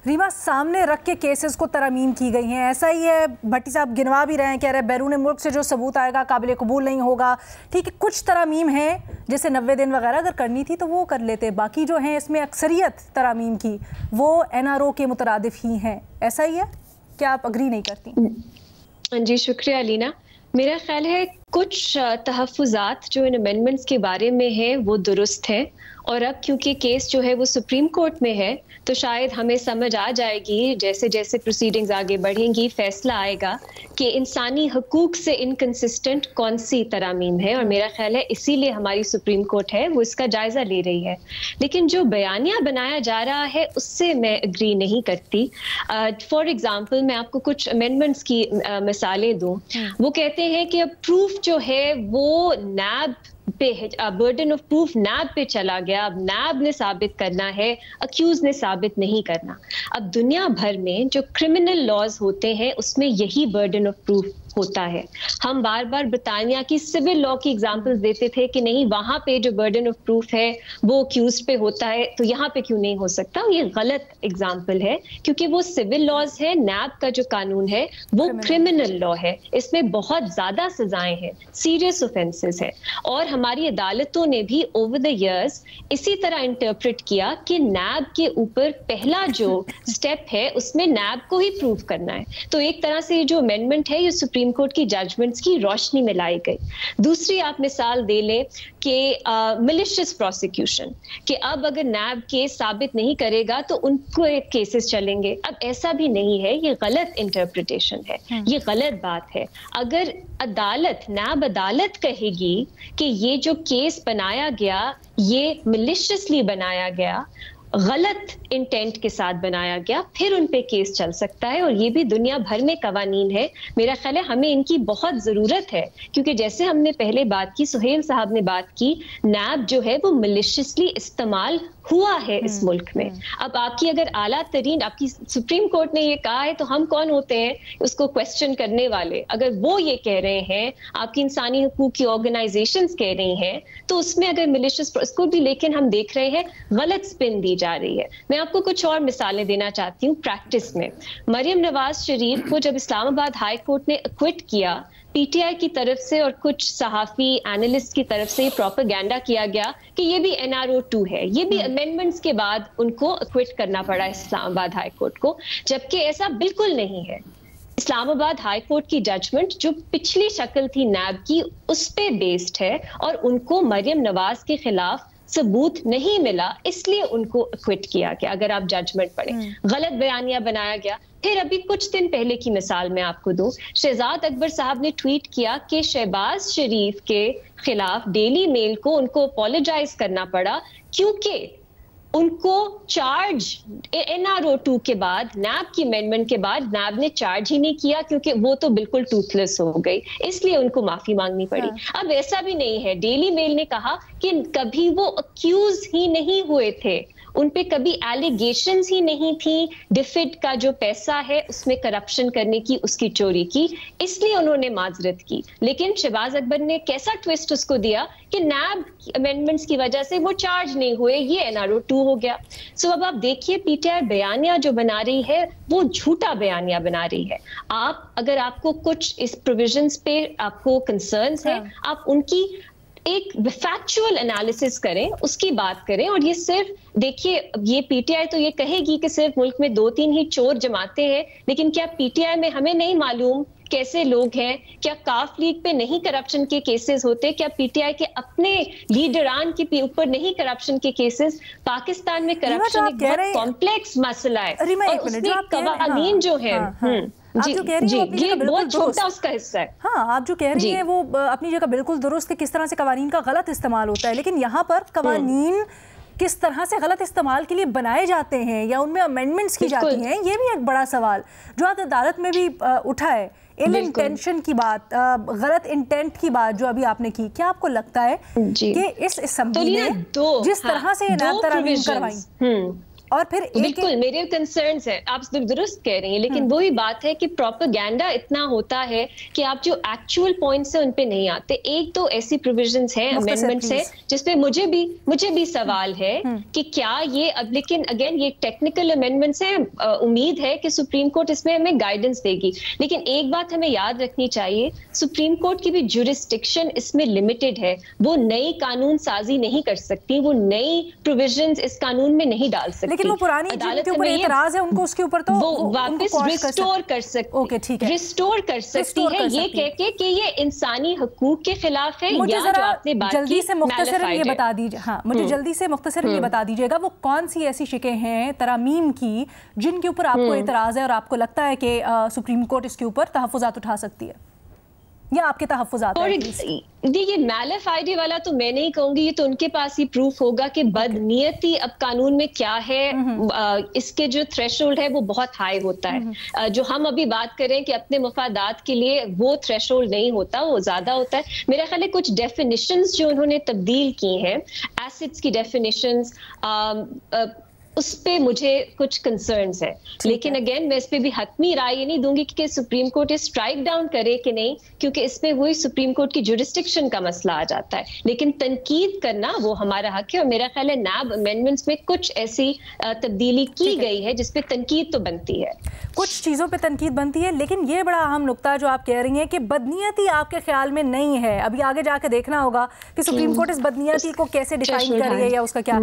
रीमा, सामने रख के केसेस को तरमीम की गई हैं, ऐसा ही है? भट्टी साहब गिनवा भी रहे हैं, कह रहे हैं बैरून मुल्क से जो सबूत आएगा काबिल कबूल नहीं होगा। ठीक है, कुछ तरमीम है जैसे 90 दिन वगैरह अगर करनी थी तो वो कर लेते, बाकी जो हैं इसमें अक्सरियत तरमीम की वो NRO के मुतरादिफ ही हैं, ऐसा ही है? क्या आप अग्री नहीं करती? जी शुक्रिया अलीना। मेरा ख्याल है कुछ तहफ़्फ़ुज़ात जो इन अमेंडमेंट्स के बारे में है वो दुरुस्त है, और अब क्योंकि केस जो है वो सुप्रीम कोर्ट में है तो शायद हमें समझ आ जाएगी जैसे जैसे प्रोसीडिंग्स आगे बढ़ेंगी, फैसला आएगा कि इंसानी हकूक से इनकंसिस्टेंट कौन सी तरामीम है, और मेरा ख्याल है इसीलिए हमारी सुप्रीम कोर्ट है वो इसका जायज़ा ले रही है। लेकिन जो बयानिया बनाया जा रहा है उससे मैं एग्री नहीं करती। फॉर एग्जांपल मैं आपको कुछ अमेंडमेंट्स की मिसालें दूं। वो कहते हैं कि अब प्रूफ जो है वो नैब पे, बर्डन ऑफ प्रूफ नैब पे चला गया, अब नैब ने साबित करना है, अक्यूज ने साबित नहीं करना। अब दुनिया भर में जो क्रिमिनल लॉज होते हैं उसमें यही बर्डन ऑफ प्रूफ होता है। हम बार बार ब्रिटानिया की सिविल लॉ की एग्जांपल्स देते थे कि नहीं वहां पे जो बर्डन ऑफ प्रूफ है वो अक्यूज पे होता है, तो यहाँ पे क्यों नहीं हो सकता? ये गलत एग्जांपल है क्योंकि वो सिविल लॉज है, नैब का जो कानून है वो क्रिमिनल लॉ है, इसमें बहुत ज्यादा सजाएं हैं, सीरियस ऑफेंसेस है। और हमारी अदालतों ने भी ओवर द इयर्स इसी तरह इंटरप्रेट किया कि नैब के ऊपर पहला जो स्टेप है उसमें नैब को ही प्रूव करना है। तो एक तरह से ये जो अमेंडमेंट है ये सुप्रीम कोर्ट की जजमेंट्स की रोशनी में लाई गई। दूसरी आप मिसाल दे लें कि मिलिशियस प्रोसिक्यूशन, कि अब अगर नैब केस साबित नहीं करेगा तो उनको केसेस चलेंगे। अब ऐसा भी नहीं है, ये गलत इंटरप्रिटेशन है, ये गलत बात है। अगर अदालत, नैब अदालत कहेगी कि ये जो केस बनाया गया ये मिलिशियसली बनाया गया, गलत इंटेंट के साथ बनाया गया, फिर उन पे केस चल सकता है। और ये भी दुनिया भर में कवानीन है। मेरा ख्याल है हमें इनकी बहुत जरूरत है क्योंकि जैसे हमने पहले बात की, सुहेल साहब ने बात की, नैब जो है वो मिलिशियसली इस्तेमाल हुआ है इस मुल्क में। अब आपकी अगर आला तरीन, आपकी सुप्रीम कोर्ट ने ये कहा है तो हम कौन होते हैं उसको क्वेश्चन करने वाले? अगर वो ये कह रहे हैं, आपकी इंसानी हकूक की ऑर्गेनाइजेशंस कह रही हैं, तो उसमें अगर मिलिशियस इसको भी, लेकिन हम देख रहे हैं गलत स्पिन दी जा रही है। मैं आपको कुछ और मिसालें देना चाहती हूँ प्रैक्टिस में। मरियम नवाज शरीफ को जब इस्लामाबाद हाई कोर्ट ने एक्विट किया, पीटीआई की तरफ से और कुछ सहाफी एनालिस्ट की तरफ से प्रोपेगेंडा किया गया कि ये भी NRO 2 है। ये भी अमेंडमेंट्स के बाद उनको एक्विट करना पड़ा इस्लामाबाद हाई कोर्ट को, जबकि ऐसा बिल्कुल नहीं है। इस्लामाबाद हाई कोर्ट की जजमेंट जो पिछली शक्ल थी नैब की उस पे बेस्ड है, और उनको मरियम नवाज के खिलाफ सबूत नहीं मिला इसलिए उनको एक्विट किया गया। अगर आप जजमेंट पढ़ें, गलत बयानिया बनाया गया। फिर अभी कुछ दिन पहले की मिसाल मैं आपको दूं, शहजाद अकबर साहब ने ट्वीट किया कि शहबाज शरीफ के खिलाफ डेली मेल को उनको अपोलोजाइज करना पड़ा क्योंकि उनको चार्ज NRO 2 के बाद, नैब की अमेंडमेंट के बाद नैब ने चार्ज ही नहीं किया क्योंकि वो तो बिल्कुल टूथलेस हो गई, इसलिए उनको माफी मांगनी पड़ी। अब ऐसा भी नहीं है, डेली मेल ने कहा कि कभी वो अक्यूज ही नहीं हुए थे, उन पे कभी एलिगेशंस ही नहीं थी, डिफिड का जो पैसा है उसमें करप्शन करने की, उसकी चोरी की, इसलिए उन्होंने माजरत की। लेकिन शहबाज अकबर ने कैसा ट्विस्ट उसको दिया कि नैब अमेंडमेंट्स की वजह से वो चार्ज नहीं हुए, ये NRO 2 हो गया। सो अब आप देखिए पीटीआई बयानिया जो बना रही है वो झूठा बयानिया बना रही है। आप, अगर आपको कुछ इस प्रोविजंस पे आपको कंसर्न्स है, आप उनकी एक फैक्चुअल एनालिसिस करें, उसकी बात करें। और ये सिर्फ देखिए, ये पीटीआई तो ये कहेगी कि सिर्फ मुल्क में 2-3 ही चोर जमाते हैं, लेकिन क्या पीटीआई में हमें नहीं मालूम कैसे लोग हैं? क्या काफ लीग पे नहीं करप्शन के केसेस होते? क्या पीटीआई के अपने लीडरान के ऊपर नहीं करप्शन के केसेस? पाकिस्तान में करप्शन एक बहुत कॉम्प्लेक्स मसला है और उसमें कवानीन जो है आप जो कह रही हैं ये बहुत छोटा उसका हिस्सा है। हाँ, आप जो कह रही हैं वो अपनी जगह बिल्कुल दुरुस्त है, किस तरह से कवानीन का गलत इस्तेमाल होता है। लेकिन यहाँ पर कवानीन किस तरह से गलत इस्तेमाल के लिए बनाए जाते हैं या उनमें अमेंडमेंट्स की जाती हैं, ये भी एक बड़ा सवाल जो आज अदालत में भी उठा है। इल इंटेंशन की बात, गलत इंटेंट की बात जो अभी आपने की, क्या आपको लगता है कि इस असेंबली ने जिस तरह से नैब तरमीम करवाई, और फिर बिल्कुल मेरे कंसर्न्स हैं, आप दुरुस्त कह रही हैं, लेकिन वही बात है कि प्रोपेगेंडा इतना होता है कि आप जो एक्चुअल पॉइंट्स हैं उन पे नहीं आते। एक तो ऐसी प्रोविजंस हैं, अमेंडमेंट्स है, जिसपे मुझे भी सवाल है कि क्या ये, अब लेकिन अगेन ये टेक्निकल अमेंडमेंट्स है, उम्मीद है कि सुप्रीम कोर्ट इसमें हमें गाइडेंस देगी। लेकिन एक बात हमें याद रखनी चाहिए, सुप्रीम कोर्ट की भी जुरिस्डिक्शन इसमें लिमिटेड है। वो नई कानून साजी नहीं कर सकती, वो नई प्रोविजंस इस कानून में नहीं डाल सकती। लेकिन वो पुरानी जिनके ऊपर एतराज है उनको उसके ऊपर तो वो वापस रिस्टोर कर सकती, ओके ठीक है, रिस्टोर कर सकती है, ये कह के कि ये इंसानी हकूक के खिलाफ है। मुझे जरा जल्दी से मुख्तसरन ये बता दीजिए, हाँ मुझे जल्दी से मुख्तसरन ये बता दीजिएगा वो कौन सी ऐसी शिकें हैं तरामीम की जिनके ऊपर आपको एतराज है और आपको लगता है कि सुप्रीम कोर्ट इसके ऊपर तहफ़्फ़ुज़ात उठा सकती है, या आपके तहफ़्फ़ुज़ात हैं? देखिए मैलिफाइडी वाला तो मैं नहीं कहूंगी, ये तो उनके पास ही प्रूफ होगा कि बदनीयती अब कानून में क्या है। इसके जो थ्रेशोल्ड है वो बहुत हाई होता है। जो हम अभी बात करें कि अपने मफादात के लिए, वो थ्रेशोल्ड नहीं होता, वो ज्यादा होता है। मेरा ख्याल है कुछ डेफिनेशंस जो उन्होंने तब्दील की हैं, एसिड्स की डेफिनेशंस, उस पे मुझे कुछ कंसर्न्स है। लेकिन अगेन मैं इस पे भी हतमी राय ये नहीं दूंगी कि सुप्रीम कोर्ट ये स्ट्राइक डाउन करे कि नहीं, क्योंकि इसमें वही सुप्रीम कोर्ट की जुरिस्डिक्शन का मसला आ जाता है। लेकिन तनकीद करना वो हमारा हक है, और मेरा ख्याल है नैब अमेंडमेंट्स में कुछ ऐसी तब्दीली की गई है जिसपे तनकीद तो बनती है, कुछ चीज़ों पे तनकीद बनती है। लेकिन ये बड़ा अहम नुक्ता जो आप कह रही हैं कि बदनीयती आपके ख्याल में नहीं है, अभी आगे जाके देखना होगा कि सुप्रीम कोर्ट इस बदनीयती को कैसे डिफाइन कर रही है या उसका क्या